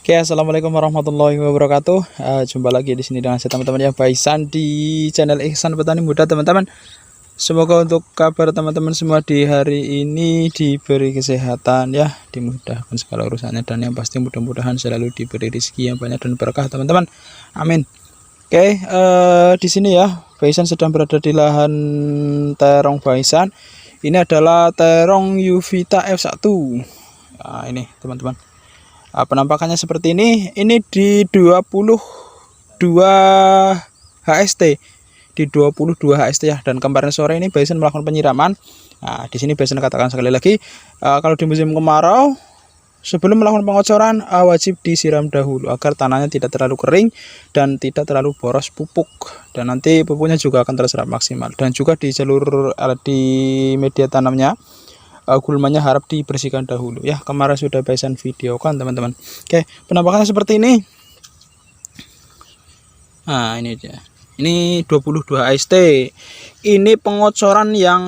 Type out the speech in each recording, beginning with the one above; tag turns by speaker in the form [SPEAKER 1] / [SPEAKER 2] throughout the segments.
[SPEAKER 1] Oke, assalamualaikum warahmatullahi wabarakatuh. Jumpa lagi di sini dengan saya teman-teman yang Baisan di channel Ihsan Petani Muda teman-teman. Semoga untuk kabar teman-teman semua di hari ini diberi kesehatan ya, dimudahkan segala urusannya dan yang pasti mudah-mudahan selalu diberi rezeki yang banyak dan berkah teman-teman. Amin. Oke, di sini ya Baisan sedang berada di lahan terong Baisan. Ini adalah terong Yuvita F1. Nah, ini teman-teman. Penampakannya seperti ini di 22 HST, di 22 HST ya. Dan kemarin sore ini Baisan melakukan penyiraman. Nah, di sini Baisan katakan sekali lagi, kalau di musim kemarau sebelum melakukan pengocoran wajib disiram dahulu agar tanahnya tidak terlalu kering dan tidak terlalu boros pupuk, dan nanti pupuknya juga akan terserap maksimal. Dan juga di jalur di media tanamnya gulmanya harap dibersihkan dahulu ya, kemarin sudah Baisan videokan teman-teman. Oke, penampakannya seperti ini. Nah, ini dia. Ini 22 AST. Ini pengocoran yang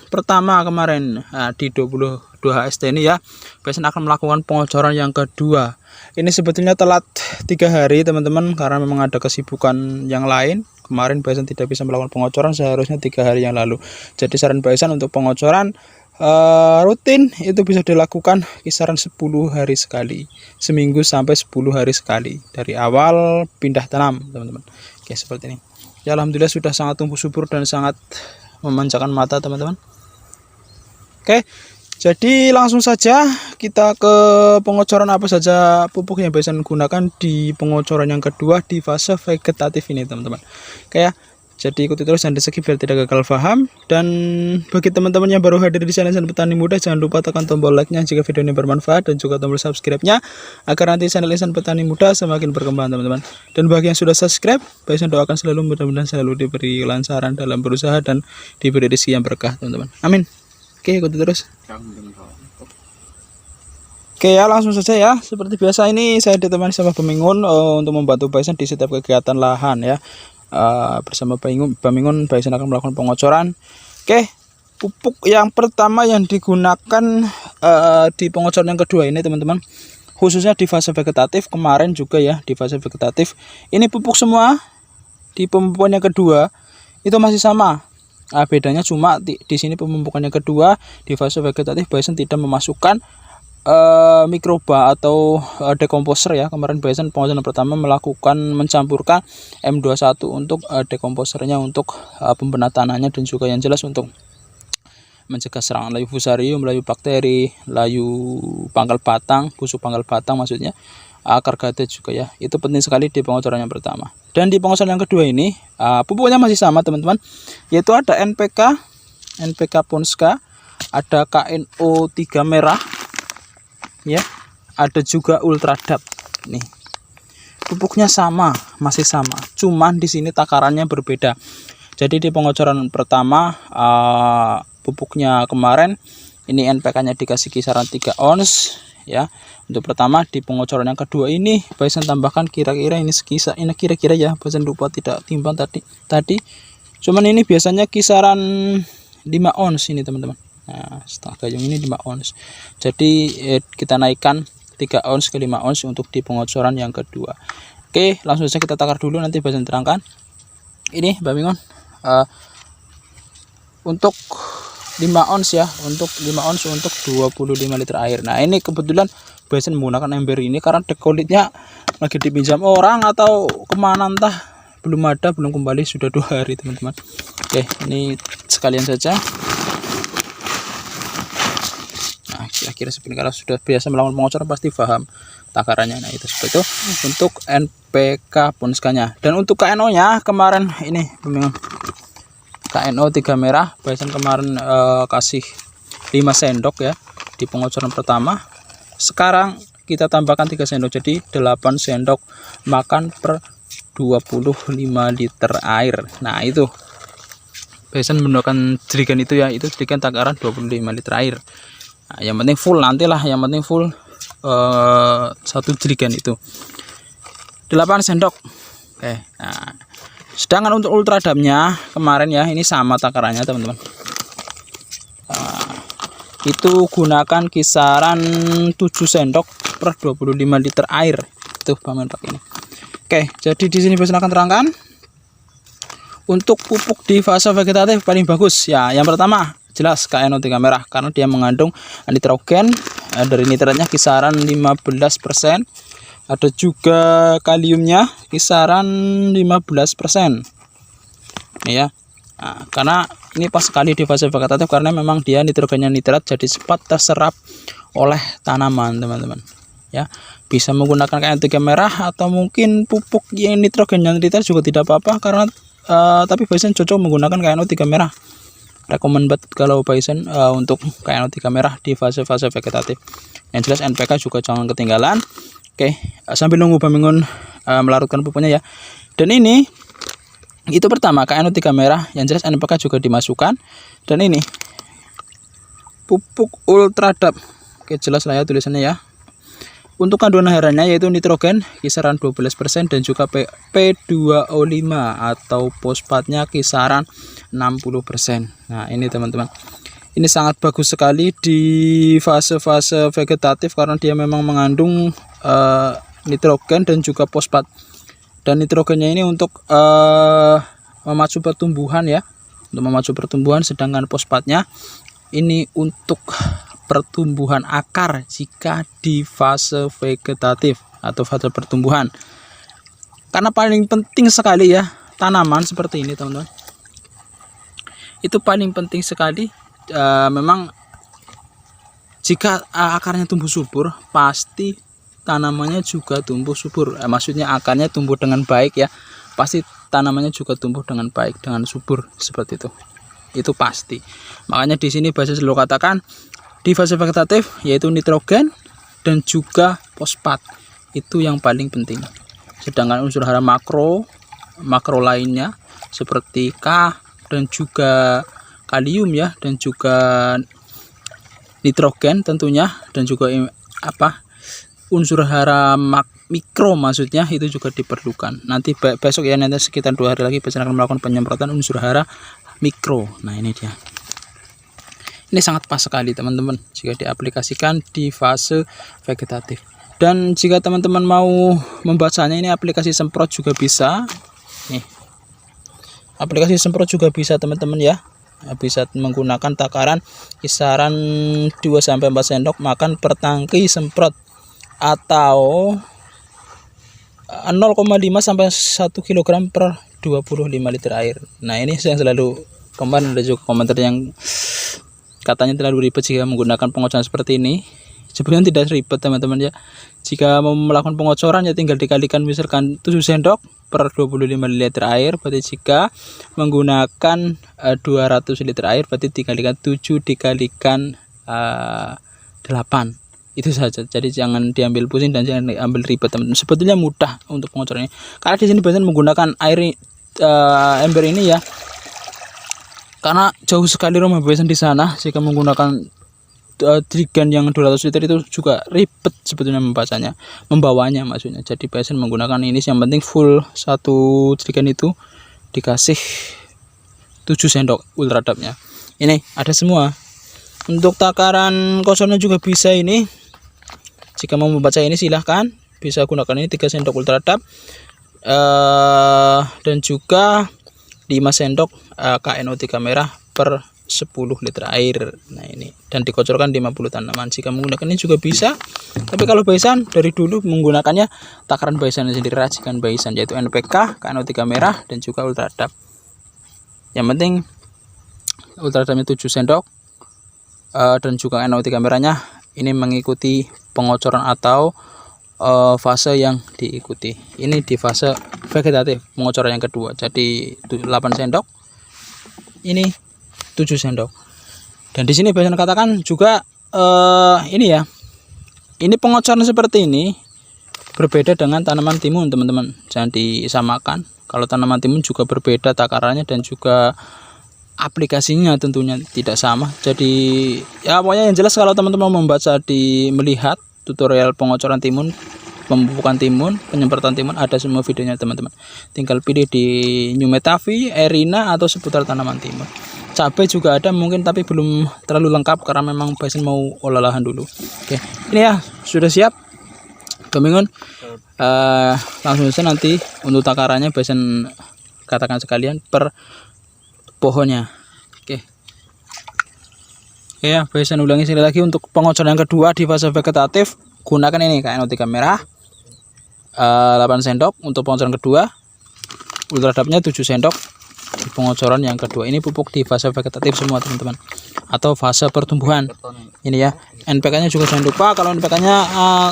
[SPEAKER 1] pertama kemarin. Nah, di 22 AST ini ya, Baisan akan melakukan pengocoran yang kedua. Ini sebetulnya telat 3 hari teman-teman, karena memang ada kesibukan yang lain. Kemarin Baisan tidak bisa melakukan pengocoran, seharusnya 3 hari yang lalu. Jadi saran Baisan untuk pengocoran rutin itu bisa dilakukan kisaran 10 hari sekali, seminggu sampai 10 hari sekali dari awal pindah tanam teman-teman. Oke, seperti ini ya, alhamdulillah sudah sangat tumbuh subur dan sangat memanjakan mata teman-teman. Oke, jadi langsung saja kita ke pengocoran apa saja pupuk yang Baisan gunakan di pengocoran yang kedua di fase vegetatif ini teman-teman. Kayak jadi ikuti terus, jangan di-skip biar tidak gagal paham. Dan bagi teman-teman yang baru hadir di channel Ihsan Petani Muda, jangan lupa tekan tombol like-nya jika video ini bermanfaat, dan juga tombol subscribe-nya agar nanti channel Ihsan Petani Muda semakin berkembang teman-teman. Dan bagi yang sudah subscribe, Baisan doakan selalu mudah-mudahan selalu diberi kelancaran dalam berusaha dan diberi rezeki yang berkah teman-teman. Amin. Oke, ikuti terus. Oke ya, langsung saja ya. Seperti biasa ini saya ditemani sama Bamingun untuk membantu Baisan di setiap kegiatan lahan ya. Bersama Bamingun Baisan akan melakukan pengocoran. Oke, pupuk yang pertama yang digunakan di pengocoran yang kedua ini teman-teman, khususnya di fase vegetatif, kemarin juga ya di fase vegetatif, ini pupuk semua. Di pemupukan yang kedua itu masih sama, bedanya cuma di sini pemupukan yang kedua di fase vegetatif Baisan tidak memasukkan mikroba atau dekomposer ya. Kemarin Baisan pengocoran pertama mencampurkan M21 untuk dekomposernya, untuk pembenahan tanahnya, dan juga yang jelas untuk mencegah serangan layu fusarium, layu bakteri, layu pangkal batang, busuk pangkal batang maksudnya, akar gada juga ya. Itu penting sekali di pengocoran yang pertama. Dan di pengocoran yang kedua ini pupuknya masih sama teman-teman, yaitu ada NPK Ponska, ada KNO 3 merah ya, ada juga Ultradap. Nih, pupuknya sama, masih sama, cuman di sini takarannya berbeda. Jadi di pengocoran pertama pupuknya kemarin ini NPK-nya dikasih kisaran 3 ons ya. Untuk pertama, di pengocoran yang kedua ini Baisan tambahkan kira-kira ini kira-kira ya, Baisan lupa tidak timbang tadi. Cuman ini biasanya kisaran 5 ons ini teman-teman. Nah, setengah gayung ini 5 ons. Jadi kita naikkan 3 ons ke 5 ons untuk di pengocoran yang kedua. Oke, langsung saja kita takar dulu, nanti Baisan terangkan. Ini Bamingun untuk 5 ons ya, untuk 5 ons untuk 25 liter air. Nah, ini kebetulan Baisan menggunakan ember ini karena dekolitnya lagi dipinjam orang atau kemana entah, belum kembali, sudah 2 hari teman-teman. Oke, ini sekalian saja. Kira-kira seperti, kalau sudah biasa melakukan pengocoran pasti paham takarannya. Nah, itu seperti itu untuk NPK Ponskanya. Dan untuk KNO nya kemarin ini KNO 3 merah Baisan kemarin kasih 5 sendok ya di pengocoran pertama. Sekarang kita tambahkan 3 sendok, jadi 8 sendok makan per 25 liter air. Nah, itu Baisan menggunakan jerigen itu ya, itu jerigen takaran 25 liter air. Nah, yang penting full, nantilah yang penting full 1 jerigen itu 8 sendok. Oke, nah, sedangkan untuk Ultradapnya kemarin ya, ini sama takarannya teman-teman. Itu gunakan kisaran 7 sendok per 25 liter air. Itu Pamen pakai ini. Oke, jadi di sini Baisan akan terangkan untuk pupuk di fase vegetatif paling bagus ya. Yang pertama jelas KNO3 merah karena dia mengandung nitrogen, dari nitratnya kisaran 15%. Ada juga kaliumnya kisaran 15%. Ya. Nah, karena ini pas sekali di fase vegetatif karena memang dia nitrogennya nitrat jadi cepat terserap oleh tanaman, teman-teman. Ya, bisa menggunakan KNO3 merah atau mungkin pupuk yang nitrogennya nitrat juga tidak apa-apa karena tapi Baisan cocok menggunakan KNO3 merah. Rekomend banget kalau Baisan untuk KNO3 merah di fase-fase vegetatif. Yang jelas NPK juga jangan ketinggalan. Oke, sambil nunggu Pamingon melarutkan pupuknya ya. Dan ini itu pertama KNO3 merah, yang jelas NPK juga dimasukkan. Dan ini pupuk Ultradap. Oke, jelas lah ya tulisannya ya. Untuk kandungan hariannya yaitu nitrogen kisaran 12% dan juga P2O5 atau fosfatnya kisaran 60%. Nah, ini teman-teman. Ini sangat bagus sekali di fase-fase vegetatif karena dia memang mengandung nitrogen dan juga fosfat. Dan nitrogennya ini untuk memacu pertumbuhan ya. Untuk memacu pertumbuhan, sedangkan fosfatnya ini untuk pertumbuhan akar jika di fase vegetatif atau fase pertumbuhan. Karena paling penting sekali ya tanaman seperti ini, teman-teman. Itu paling penting sekali. Memang jika akarnya tumbuh subur, pasti tanamannya juga tumbuh subur. Maksudnya akarnya tumbuh dengan baik ya. Pasti tanamannya juga tumbuh dengan baik, dengan subur seperti itu. Itu pasti. Makanya di sini Baisan selalu katakan di fase vegetatif yaitu nitrogen dan juga fosfat itu yang paling penting. Sedangkan unsur hara makro lainnya seperti K dan juga kalium ya, dan juga nitrogen tentunya, dan juga unsur hara mikro maksudnya itu juga diperlukan. Nanti besok ya, nanti sekitar 2 hari lagi Baisan akan melakukan penyemprotan unsur hara mikro. Nah, ini dia. Ini sangat pas sekali teman-teman jika diaplikasikan di fase vegetatif. Dan jika teman-teman mau membacanya, ini aplikasi semprot juga bisa. Nih, aplikasi semprot juga bisa teman-teman ya. Bisa menggunakan takaran kisaran 2-4 sendok makan per tangki semprot atau 0,5 sampai 1 kg per 25 liter air. Nah, ini yang selalu kemarin ada juga komentar yang katanya terlalu ribet jika menggunakan pengocoran seperti ini. Sebenarnya tidak ribet teman-teman ya. Jika mau melakukan pengocoran ya tinggal dikalikan misalkan 7 sendok per 25 liter air. Berarti jika menggunakan 200 liter air berarti dikalikan 7 dikalikan 8. Itu saja. Jadi jangan diambil pusing dan jangan diambil ribet teman-teman. Sebetulnya mudah untuk pengocoran ini. Karena di sini Baisan menggunakan air ember ini ya. Karena jauh sekali rumah Baisan di sana, jika menggunakan jerigen yang 200 liter itu juga ribet sebetulnya membawanya maksudnya. Jadi Baisan menggunakan ini, yang penting full satu jerigen itu dikasih 7 sendok Ultradapnya. Ini ada semua. Untuk takaran kosongnya juga bisa ini. Jika mau membaca ini silahkan, bisa gunakan ini 3 sendok Ultradap dan juga 5 sendok KNO3 merah per 10 liter air. Nah, ini dan dikocorkan 50 tanaman. Jika menggunakan ini juga bisa. Tapi kalau Baisan dari dulu menggunakannya takaran Baisan sendiri, racikan Baisan yaitu NPK, KNO3 merah dan juga Ultradap. Yang penting Ultradapnya 7 sendok dan juga KNO3 merahnya ini mengikuti pengocoran atau fase yang diikuti. Ini di fase vegetatif pengocoran yang kedua. Jadi 8 sendok. Ini 7 sendok. Dan di sini Baisan katakan juga ini ya. Ini pengocoran seperti ini berbeda dengan tanaman timun, teman-teman. Jangan disamakan. Kalau tanaman timun juga berbeda takarannya dan juga aplikasinya tentunya tidak sama. Jadi ya pokoknya yang jelas kalau teman-teman membaca melihat tutorial pengocoran timun, pemupukan timun, penyemprotan timun, ada semua videonya teman-teman. Tinggal pilih di New Metavi, Erina atau seputar tanaman timun. Cabai juga ada mungkin tapi belum terlalu lengkap karena memang Baisan mau olah lahan dulu. Oke, ini ya sudah siap. Pemingun langsung saja nanti untuk takarannya Besan katakan sekalian per pohonnya. Oke. Ya, Besan ulangi sekali lagi untuk pengocoran yang kedua di fase vegetatif gunakan ini KNO3 merah 8 sendok untuk pengocoran kedua, ultradapnya 7 sendok di pengocoran yang kedua. Ini pupuk di fase vegetatif semua teman-teman, atau fase pertumbuhan ini ya. NPK nya juga jangan lupa, kalau NPK nya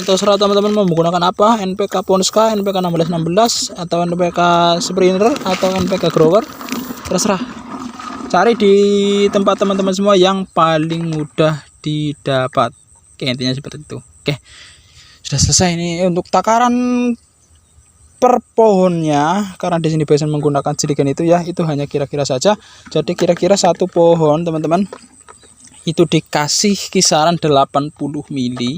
[SPEAKER 1] terserah teman-teman mau menggunakan apa, NPK Ponska, NPK 1616 atau NPK Sprinter atau NPK Grower, terserah, cari di tempat teman-teman semua yang paling mudah didapat. Oke, intinya seperti itu. Oke, sudah selesai ini untuk takaran per pohonnya, karena di sini Besan menggunakan silikan itu ya, itu hanya kira-kira saja. Jadi kira-kira satu pohon teman-teman itu dikasih kisaran 80 mili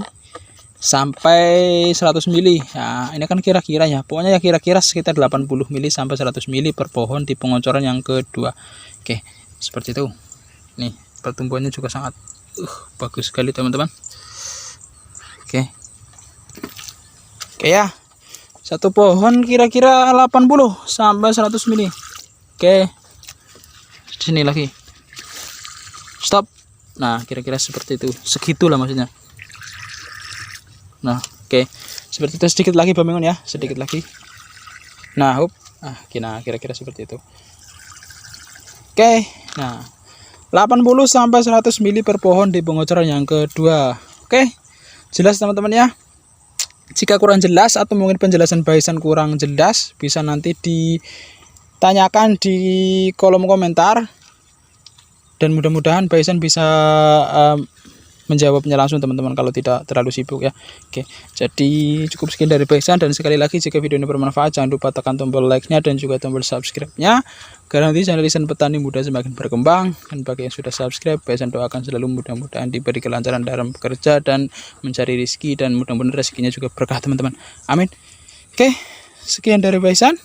[SPEAKER 1] sampai 100 mili. Nah, ini kan kira-kira ya, pokoknya ya kira-kira sekitar 80 mili sampai 100 mili per pohon di pengocoran yang kedua. Oke, seperti itu. Nih, pertumbuhannya juga sangat bagus sekali teman-teman. Oke. Oke ya. Satu pohon kira-kira 80 sampai 100 mili. Oke. Sini lagi. Stop. Nah, kira-kira seperti itu. Segitulah maksudnya. Nah, oke. Seperti itu, sedikit lagi Pemingun ya, sedikit lagi. Nah, kira-kira seperti itu. Oke. Nah, 80 sampai 100 mili per pohon di pengocoran yang kedua. Oke. Jelas teman-teman ya. Jika kurang jelas atau mungkin penjelasan Besan kurang jelas, bisa nanti ditanyakan di kolom komentar, dan mudah-mudahan Besan bisa menjawabnya langsung teman-teman kalau tidak terlalu sibuk ya. Oke, jadi cukup sekian dari Besan, dan sekali lagi jika video ini bermanfaat jangan lupa tekan tombol like-nya dan juga tombol subscribe-nya, karena nanti channel Lisan Petani Muda semakin berkembang. Dan bagi yang sudah subscribe, Besan doakan selalu mudah-mudahan diberi kelancaran dalam bekerja dan mencari rezeki, dan mudah-mudahan rezekinya juga berkah teman-teman, amin. Oke, sekian dari Besan.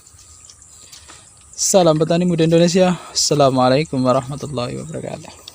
[SPEAKER 1] Salam petani muda Indonesia. Assalamualaikum warahmatullahi wabarakatuh.